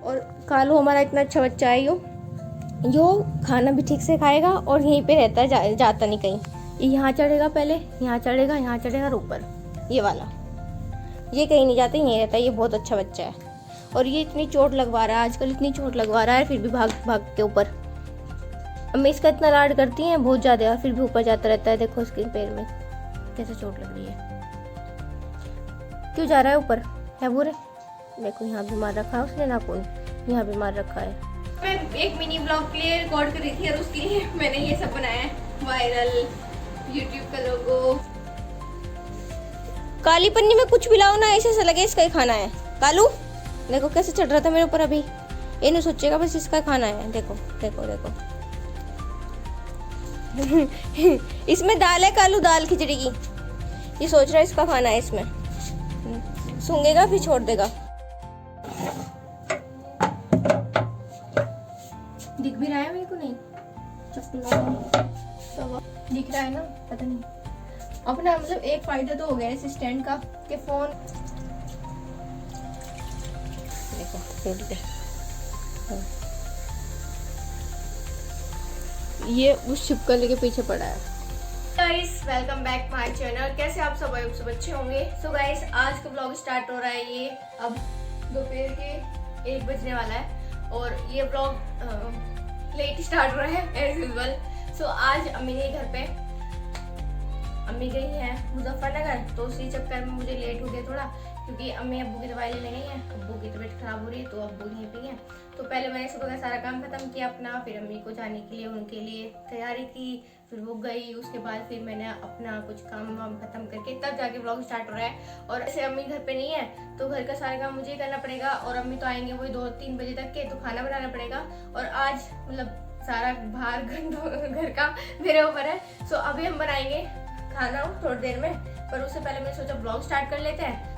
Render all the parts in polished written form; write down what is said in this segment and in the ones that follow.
और कालू हमारा इतना अच्छा बच्चा है जो खाना भी ठीक से खाएगा और यहीं पे रहता है, जाता नहीं कहीं। ये यहाँ चढ़ेगा, पहले यहाँ चढ़ेगा, यहाँ चढ़ेगा और ऊपर ये वाला, ये कहीं नहीं जाता, यहीं रहता है। ये बहुत अच्छा बच्चा है। और ये इतनी चोट लगवा रहा है आजकल, इतनी चोट लगवा रहा है, फिर भी भाग भाग के ऊपर। अम्मी इसका इतना लाड करती हैं बहुत ज़्यादा, और फिर भी ऊपर जाता रहता है। देखो उसके पैर में कैसे चोट लग रही है। क्यों जा रहा है ऊपर, है बुरे? देखो यहाँ भी मार रखा है उसने नाखून, यहाँ भी मार रखा है। मैं एक मिनी ब्लॉग के लिए रिकॉर्ड कर रही थी और उसके लिए मैंने ये सब बनाया है, वायरल यूट्यूब का लोगो। काली पन्नी में कुछ भी लाओ ना, ऐसे से लगे इसका ही खाना है। कालू देखो कैसे चढ़ रहा था मेरे ऊपर, अभी ये नहीं सोचेगा बस इसका खाना है। देखो देखो देखो इसमें दाल है कालू, दाल खिचड़ी की। ये सोच रहा है इसका खाना है, इसमें सूंघेगा फिर छोड़ देगा। दिख भी रहा है मेरे को? नहीं तो दिख रहा है ना, पता नहीं। अपना मतलब एक फायदा तो हो गया इस स्टैंड का कि फोन देखो टूट गया। ये उस छिपकली के पीछे पड़ा है। Guys welcome back my channel. कैसे आप सब अच्छे होंगे। सो गाइस आज का ब्लॉग स्टार्ट हो रहा है। ये अब दोपहर के 1 बजने वाला है और ये ब्लॉग लेट स्टार्ट हो रहा है एज यूजुअल। सो आज अम्मी के घर पे, अम्मी गई है मुजफ्फरनगर, तो उसी चक्कर में मुझे लेट हो गया थोड़ा, क्योंकि अम्मी अब्बू की दवाई लेने गई हैं। अब्बू की तबीयत खराब हो रही है तो अब्बू यहीं पे हैं। तो पहले मैंने सुबह का सारा काम खत्म किया अपना, फिर अम्मी को जाने के लिए उनके लिए तैयारी की, फिर वो गई। उसके बाद फिर मैंने अपना कुछ काम वाम खत्म करके तब जाके ब्लॉग स्टार्ट हो रहा है। और ऐसे अम्मी घर पे नहीं है तो घर का सारा काम मुझे करना पड़ेगा, और अम्मी तो आएंगे वही 2-3 बजे तक के, तो खाना बनाना पड़ेगा। और आज मतलब सारा भार घर का मेरे ऊपर है। सो अभी हम बनाएंगे खाना थोड़ी देर में, पर उससे पहले मैंने सोचा ब्लॉग स्टार्ट कर लेते हैं।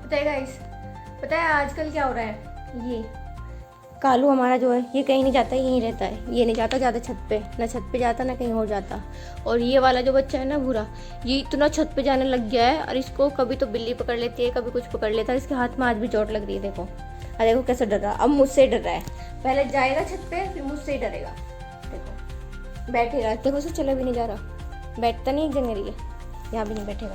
पता है गाइस, पता है आजकल क्या हो रहा है, ये कालू हमारा जो है ये कहीं नहीं जाता, यहीं रहता है। ये नहीं जाता ज़्यादा छत पे, ना छत पे जाता ना कहीं और जाता। और ये वाला जो बच्चा है ना भूरा, ये इतना छत पे जाने लग गया है, और इसको कभी तो बिल्ली पकड़ लेती है, कभी कुछ पकड़ लेता है। इसके हाथ में आज भी चोट लग रही है। देखो अरे देखो कैसे डर रहा, अब मुझसे डर रहा है। पहले जाएगा छत पे फिर मुझसे ही डरेगा। देखो बैठेगा, देखो उसे चला भी नहीं जा रहा, बैठता नहीं एक जगह रही है, यहाँ भी नहीं बैठेगा।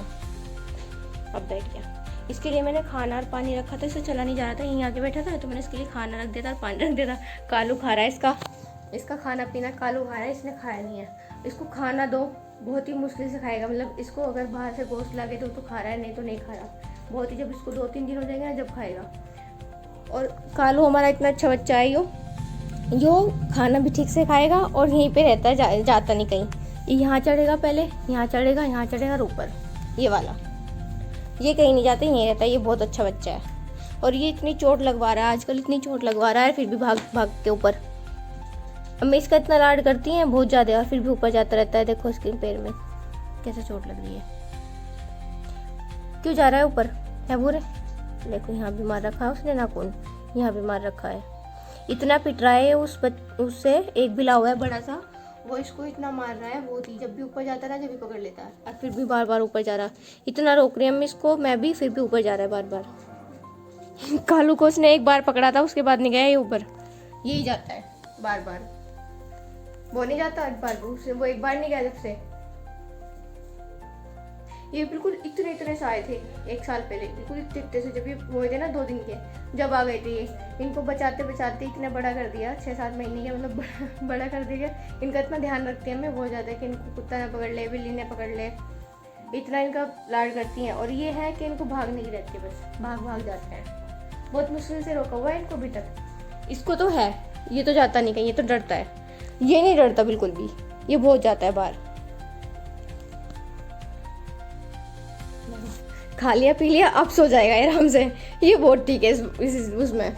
अब बैठ गया। इसके लिए मैंने खाना और पानी रखा था, इसे चला नहीं जा रहा था, यहीं आके बैठा था, तो मैंने इसके लिए खाना रख दिया था और पानी रख दिया था। कालू खा रहा है इसका खाना पीना कालू खा रहा है, इसने खाया नहीं है। इसको खाना दो, बहुत ही मुश्किल से खाएगा। मतलब इसको अगर बाहर से गोश्त लागे तो खा रहा है, नहीं तो नहीं खा रहा। बहुत ही, जब इसको 2-3 दिन हो जाएंगे ना जब खाएगा। और कालू हमारा इतना अच्छा बच्चा है जो खाना भी ठीक से खाएगा और यहीं पे रहता है, जाता नहीं कहीं। यहाँ चढ़ेगा, पहले यहाँ चढ़ेगा, यहाँ चढ़ेगा और ऊपर ये वाला, ये कहीं नहीं जाता, यहीं रहता है। ये बहुत अच्छा बच्चा है। और ये इतनी चोट लगवा रहा है आजकल, इतनी चोट लगवा रहा है, फिर भी भाग भाग के ऊपर। अम्मी इसका इतना लाड करती हैं बहुत ज़्यादा, और फिर भी ऊपर जाता रहता है। देखो उसके पैर में कैसे चोट लग रही है। क्यों जा रहा है ऊपर, है बुरे? देखो यहाँ भी मार रखा है उसने नाखून, यहाँ भी मार रखा है। इतना पिट रहा है उससे, एक बिला हुआ है बड़ा सा, वो इसको इतना मार रहा है बहुत ही। जब भी ऊपर जाता है जब भी पकड़ लेता है, और फिर भी बार बार ऊपर जा रहा है। इतना रोक रही है हम इसको, मैं भी, फिर भी ऊपर जा रहा है बार बार। कालू को उसने एक बार पकड़ा था, उसके बाद नहीं गया ये ऊपर, यही जाता है बार बार। वो नहीं जाता एक बार, वो एक बार नहीं गया जब से। ये बिल्कुल इतने से आए थे 1 साल पहले, बिल्कुल इतने से, जब ये हुए थे ना 2 दिन के, जब आ गए थे ये। इनको बचाते बचाते इतना बड़ा कर दिया, 6-7 महीने के, मतलब बड़ा कर दिया। इनका इतना ध्यान रखते हैं मैं बहुत ज़्यादा, कि इनको कुत्ता ना पकड़ ले, बिल्ली ने पकड़ ले, इतना इनका लाड करती हैं। और ये है कि इनको भागने की रहती है, बस भाग जाते हैं। बहुत मुश्किल से रोका हुआ है इनको अभी तक। इसको तो है, ये तो जाता नहीं कहीं, ये तो डरता है। ये नहीं डरता बिल्कुल भी, ये बहुत जाता है बाहर। खा लिया पी लिया, अब सो जाएगा आराम से, ये बहुत ठीक है उसमें।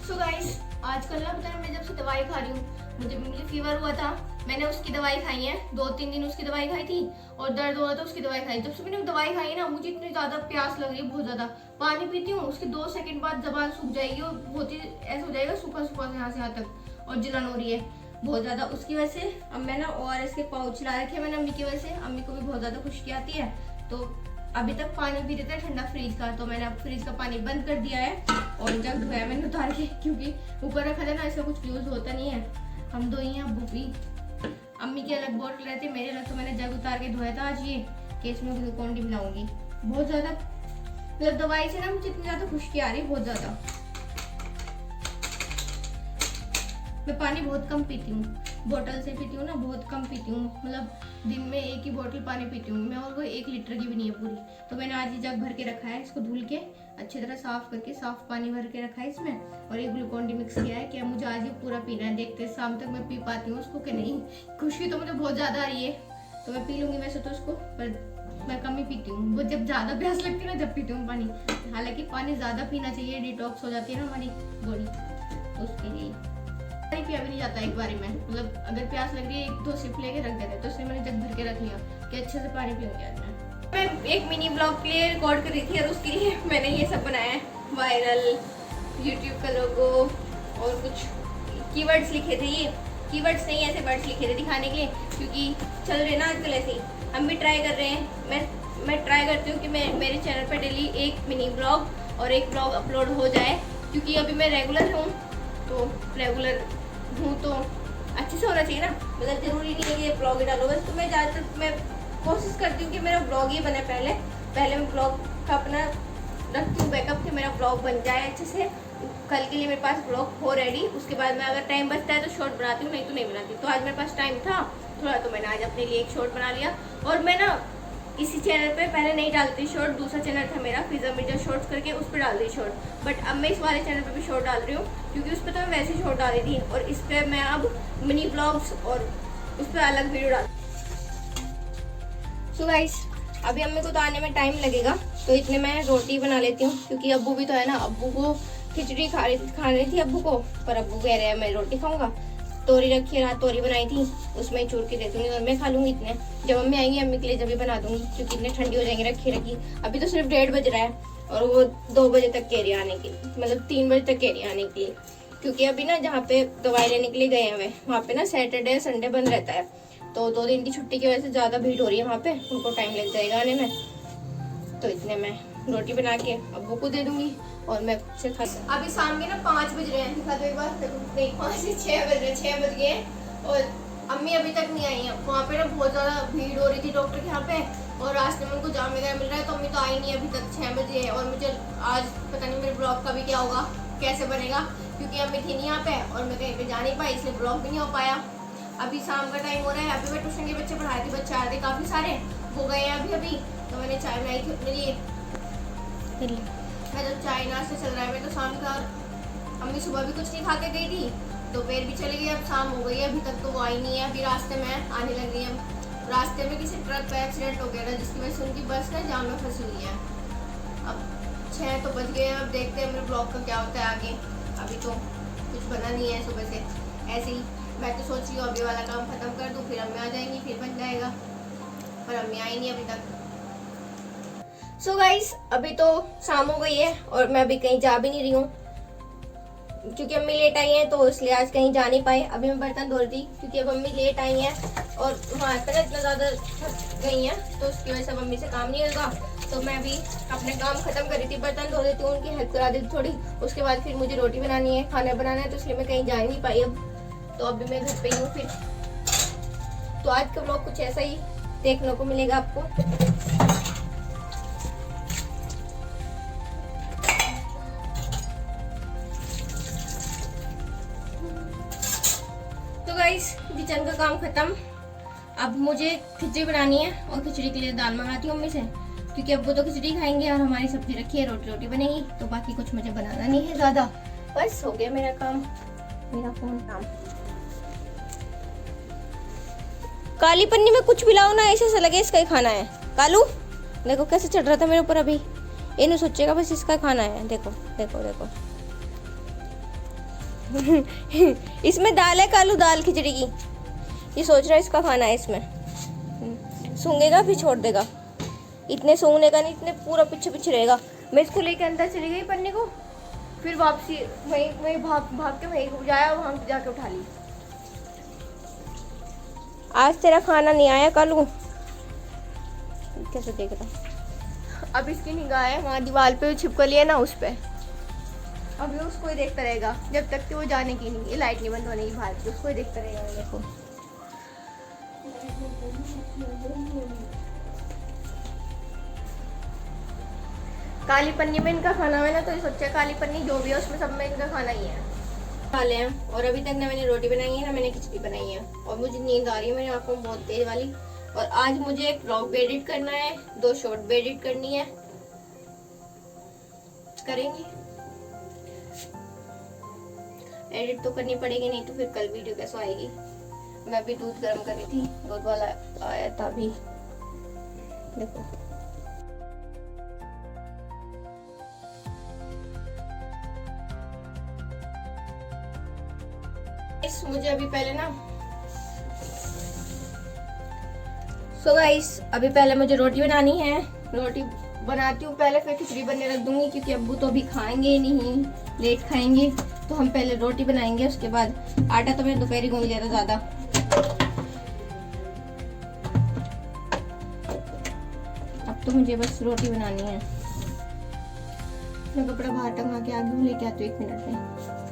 सो गाइस आजकल ना पता है, मैं जब से दवाई खा रही हूँ, मुझे फीवर हुआ था, मैंने उसकी दवाई खाई है, 2-3 दिन उसकी दवाई खाई थी, और दर्द हुआ था उसकी दवाई खाई। जब से मैंने दवाई खाई है ना, मुझे इतनी ज़्यादा प्यास लग रही है, बहुत ज़्यादा। पानी पीती हूँ, उसके 2 सेकंड बाद ज़बान सूख जाएगी, और बहुत ही ऐसा हो जाएगा सूखा सूखा से यहाँ से यहाँ तक, और जलन हो रही है बहुत ज़्यादा। उसकी वजह से अब मैं ना ORS के पाउच ला रखे हैं मैंने अम्मी की वजह से। अम्मी को भी बहुत ज़्यादा खुश्की आती है, तो अभी तक पानी पीते थे ठंडा फ्रिज का, तो मैंने अब फ्रिज का पानी बंद कर दिया है और जग धोया मैंने उतार के, क्योंकि ऊपर रखा था ना, इसका कुछ यूज होता नहीं है। हम दो ही हैं, अब्बू भी, अम्मी की अलग बोतल रहती है, मेरे अलग। तो मैंने जग उतार के धोया था आज ये, कि इसमें ग्लूकोन डी मिलाऊंगी। बहुत ज्यादा मतलब दवाई से ना मुझे इतनी ज्यादा खुशकी आ रही है, बहुत ज्यादा। मैं पानी बहुत कम पीती हूँ, बोतल से पीती हूँ ना, बहुत कम पीती हूँ, मतलब दिन में एक ही बोतल पानी पीती हूँ मैं, और वो 1 लीटर की भी नहीं है पूरी। तो मैंने आज ये जग भर के रखा है, इसको धुल के अच्छी तरह साफ करके साफ पानी भर के रखा है इसमें, और ये ग्लूकोन डी मिक्स किया है कि मुझे आज ये पूरा पीना है। देखते हैं शाम तक मैं पी पाती हूँ उसको कि नहीं। खुशकी तो मुझे बहुत ज्यादा आ रही है, तो मैं पी लूंगी वैसे तो उसको, पर मैं कम ही पीती हूँ। वो जब ज्यादा प्यास लगती है ना, जब पीती हूँ पानी। हालांकि पानी ज्यादा पीना चाहिए, डिटॉक्स हो जाती है ना हमारी बॉडी, तो उसके लिए पानी पिया भी नहीं जाता एक बारी में। मतलब अगर प्यास लग रही है 1-2 सिप लेके रख देते, तो इसलिए मैंने जग भर के रख लिया कि अच्छे से पानी पीऊंगी आज मैं एक मिनी ब्लॉग के लिए रिकॉर्ड कर रही थी, और उसके लिए मैंने ये सब बनाया है, वायरल, यूट्यूब का लोगो और कुछ कीवर्ड्स लिखे थे। ये कीवर्ड्स नहीं, ऐसे वर्ड्स लिखे थे दिखाने के लिए, क्योंकि चल रहे ना आजकल ऐसे ही। हम भी ट्राई कर रहे हैं, मैं ट्राई करती हूँ कि मेरे चैनल पर डेली एक मिनी ब्लॉग और एक ब्लॉग अपलोड हो जाए, क्योंकि अभी मैं रेगुलर हूँ, तो रेगुलर हूँ तो अच्छे से होना चाहिए ना। मतलब जरूरी नहीं है कि ब्लॉग ही डालो बस। तो मैं ज़्यादातर मैं कोशिश करती हूँ कि मेरा ब्लॉग ही बने, पहले मैं ब्लॉग का अपना रखती हूँ बैकअप, कि मेरा ब्लॉग बन जाए अच्छे से, कल के लिए मेरे पास ब्लॉग हो रेडी। उसके बाद मैं अगर टाइम बचता है तो शॉर्ट बनाती हूँ, नहीं तो नहीं बनाती। तो आज मेरे पास टाइम था थोड़ा, तो मैंने आज अपने लिए एक शॉर्ट बना लिया। और मैं ना इसी चैनल पे पहले नहीं डालती शॉर्ट, दूसरा चैनल था मेरा फिजा मिर्जा शॉर्ट्स करके, उस पर डाल दी शॉर्ट। बट अब मैं इस वाले चैनल पे भी शॉर्ट डाल रही हूँ, क्योंकि उस पर तो मैं वैसे ही शॉर्ट डाली थी, और इस पर मैं अब मिनी ब्लॉग्स और उस पर अलग वीडियो डाल। सो गाइस, अभी अम्मी को तो आने में टाइम लगेगा, तो इतने मैं रोटी बना लेती हूँ, क्योंकि अब्बू भी तो है ना। अब्बू को खिचड़ी खा रही थी अब्बू को, पर अब्बू कह रहे हैं मैं रोटी खाऊंगा। तोरी रखी है, रात तोरी बनाई थी, उसमें ही चूर के दे दूंगी और मैं खा लूंगी इतने। जब मम्मी आएंगी अम्मी के लिए जब भी बना दूंगी, क्योंकि इतने ठंडी हो जाएंगे रखी। अभी तो सिर्फ 1:30 बज रहा है, और वो 2 बजे तक कह रही है आने के लिए, मतलब 3 बजे तक कह रही है आने के लिए। क्योंकि अभी ना जहाँ पे दवाई लेने के लिए गए हैं वहाँ पे ना सैटरडे संडे बंद रहता है, तो 2 दिन की छुट्टी की वजह से ज़्यादा भीड़ हो रही है वहाँ पे, उनको टाइम लग जाएगा आने में। तो इतने मैं रोटी बना के अब्बू को दे दूंगी और मैं खुद से खा। अभी शाम के ना 5 बज रहे हैं, दिखा दो एक बार, नहीं 5 से 6 बज रहे हैं, 6 बज गए, और अम्मी अभी तक नहीं आई है। वहाँ पे ना बहुत ज़्यादा भीड़ हो रही थी डॉक्टर के यहाँ पे, और रास्ते में उनको जाम वगैरह मिल रहा है, तो अम्मी तो आई नहीं अभी तक, 6 बजे है। और मुझे आज पता नहीं मेरे ब्लॉग का भी क्या होगा, कैसे बनेगा, क्योंकि अम्मी थी नहीं यहाँ पे और मैं कहीं पे जा नहीं पाई, इसलिए ब्लॉग भी नहीं हो पाया। अभी शाम का टाइम हो रहा है, अभी मैं ट्यूशन के बच्चे पढ़ाए थे, बच्चे आए थे काफ़ी सारे, हो गए हैं अभी। तो मैंने चाय बनाई थी अपने लिए, मैं जब चाय नाश्ता चल रहा है, मैं तो शाम का, अम्मी सुबह भी कुछ नहीं खा के गई थी, दोपहर भी चली गई, अब शाम हो गई है, अभी तक तो वो आई नहीं है। अभी रास्ते में आने लग रही है, रास्ते में किसी ट्रक का एक्सीडेंट हो गया था, जिसकी वजह से उनकी बस ना जाम में फंसी हुई है। अब 6 तो बज गए हैं, अब देखते हैं मेरे ब्लॉग का क्या होता है आगे। अभी तो कुछ बना नहीं है सुबह से, ऐसे ही मैं तो सोच रही हूँ अभी वाला काम खत्म कर दूँ, फिर अम्मी आ जाएंगी, फिर बन जाएगा, पर अम्मी आई नहीं अभी तक। सो गाइस, अभी तो शाम हो गई है और मैं अभी कहीं जा भी नहीं रही हूँ, क्योंकि अम्मी लेट आई हैं, तो इसलिए आज कहीं जा नहीं पाए। अभी मैं बर्तन धो रही थी, क्योंकि अब अम्मी लेट आई हैं और वहाँ पर ना इतना ज़्यादा थक गई हैं, तो उसकी वजह से मम्मी से काम नहीं होगा। तो मैं अभी अपने काम खत्म कर रही थी, बर्तन धो देती हूँ, उनकी हेल्प करा देती थोड़ी, उसके बाद फिर मुझे रोटी बनानी है, खाना बनाना है, तो इसलिए मैं कहीं जा ही नहीं पाई अब। तो अभी मैं घर पे ही हूँ फिर। तो आज का ब्लॉग कुछ ऐसा ही देखने को मिलेगा आपको। तो गाइस, किचन का काम खत्म। अब मुझे खिचड़ी बनानी है, और खिचड़ी के लिए दाल मंगाती हूँ मम्मी से, क्योंकि अब वो तो खिचड़ी खाएंगे और हमारी सब्जी रखी है, रोटी बनेगी, तो बाकी कुछ मुझे बनाना नहीं है ज़्यादा। बस हो गया मेरा काम, मेरा फोन काम। काली पन्नी में कुछ भी लाओ ना, ऐसे से लगे इसका ही खाना है। कालू देखो कैसे चढ़ रहा था मेरे ऊपर, अभी इन्हें सोचेगा बस इसका खाना है। देखो देखो देखो इसमें दाल है कालू, दाल खिचड़ी की, ये सोच रहा है इसका खाना है इसमें। सूंघेगा फिर छोड़ देगा, इतने सूंघने का नहीं, इतने पूरा पीछे पीछे रहेगा। मैं इसको लेके अंदर चली गई पन्नी को, फिर वापसी वही भाग के वहीं जाया, वहाँ जाके उठा ली। आज तेरा खाना नहीं आया कालू, कैसे देख रहा। अब इसकी निगाह है वहाँ दीवार पे छिपकली है ना, उस पर। अब ये उसको ही देखता रहेगा जब तक कि वो जाने की नहीं, ये लाइट नहीं बंद होने की बाहर की, उसको ही देखता रहेगा। देखो काली पन्नी में इनका खाना है ना, तो ये सोचा काली पन्नी जो भी है उसमें सब में इनका खाना ही है। खा ले हैं। और अभी तक ना मैंने रोटी बनाई है ना मैंने खिचड़ी बनाई है, और मुझे नींद आ रही है मेरी आंखों में बहुत तेज वाली। और आज मुझे एक व्लॉग भी एडिट करना है, 2 शॉर्ट भी एडिट करनी है, करेंगे। एडिट तो करनी पड़ेगी, नहीं तो फिर कल वीडियो कैसे आएगी। मैं भी दूध गर्म कर रही थी, दूध वाला आया था अभी। देखो मुझे अभी पहले ना गाइस अभी पहले मुझे रोटी बनानी है। रोटी बनाती हूँ पहले, फिर खिचड़ी बनने रख दूंगी, क्योंकि अब्बू तो अभी खाएंगे नहीं, लेट खाएंगे। तो हम पहले रोटी बनाएंगे, उसके बाद आटा तो मैं दोपहर ही गूंद लिया था ज्यादा। अब तो मुझे बस रोटी बनानी है। मैं कपड़ा बाहर टंगा के आगे लेके आती हूँ 1 मिनट में।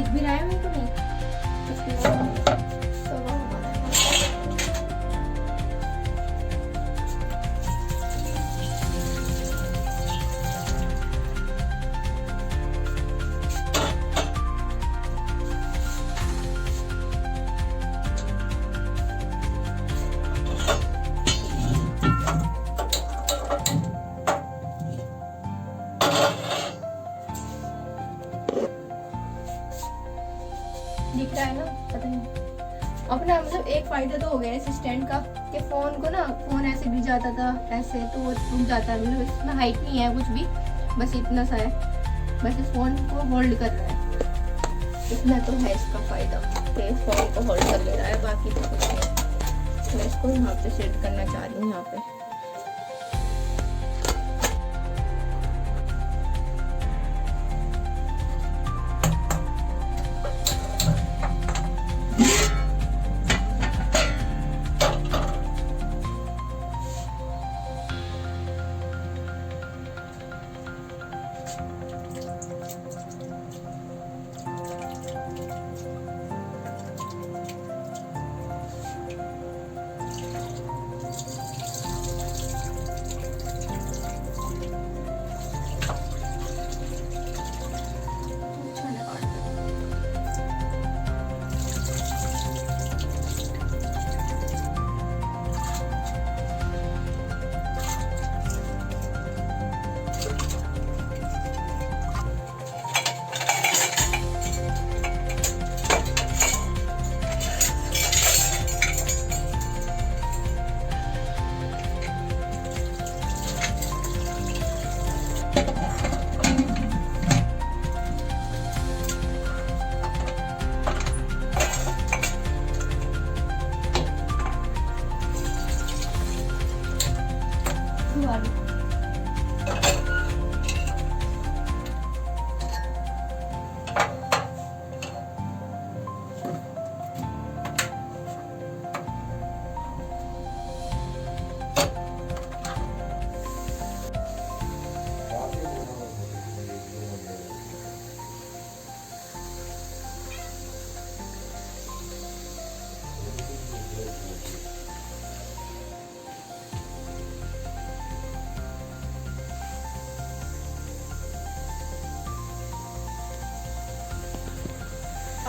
भी रहा है मेरे को नहीं दिख रहा है ना, पता नहीं। अपना मतलब एक फायदा तो हो गया इस स्टैंड का कि फोन को ना, फोन ऐसे गिर जाता था ऐसे तो वो टूट जाता है। मतलब इसमें हाइट नहीं है कुछ भी, बस इतना सा है, बस इस फोन को होल्ड कर रहा है। इतना तो है इसका फायदा कि फोन को होल्ड कर ले रहा है, बाकी तो कुछ नहीं। मैं इसको यहाँ पे सेट करना चाह रही हूँ, यहाँ पे।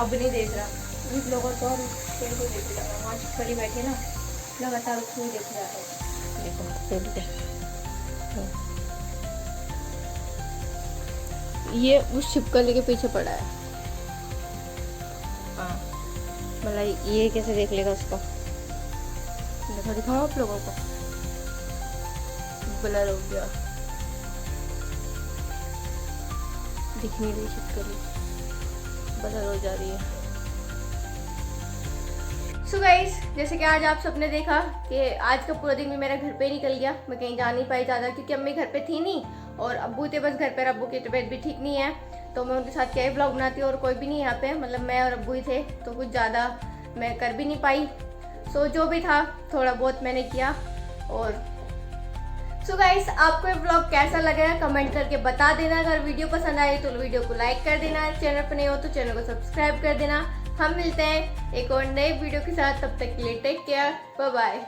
अब नहीं देख रहा, इस लोगों तो पेड़ को देख रहा है। वहाँ खड़ी बैठे ना, लगातार उसको ही देख रहा है। देखो ये उस छिपकली के पीछे पड़ा है। हाँ भला ये कैसे देख लेगा उसको। देखो दिखाऊँ आप लोगों को, ब्लर हो गया, दिख नहीं रही छिपकली, ब्लर हो जा रही है। सो गाइस, जैसे कि आज आप सबने देखा कि आज का पूरा दिन भी मेरा घर पे ही निकल गया। मैं कहीं जा नहीं पाई ज़्यादा क्योंकि अम्मी घर पे थी नहीं और अब्बू थे बस घर पे। अब्बू की तबीयत भी ठीक नहीं है तो मैं उनके साथ क्या ही ब्लॉग बनाती और कोई भी नहीं यहाँ पे, मतलब मैं और अब्बू ही थे तो कुछ ज़्यादा मैं कर भी नहीं पाई। सो जो भी था थोड़ा बहुत मैंने किया। और सो गाइस, आपको ये ब्लॉग कैसा लगा कमेंट करके बता देना। अगर वीडियो पसंद आए तो वीडियो को लाइक कर देना, चैनल पर नए हो तो चैनल को सब्सक्राइब कर देना। हम मिलते हैं एक और नए वीडियो के साथ, तब तक के लिए टेक केयर, बाय बाय।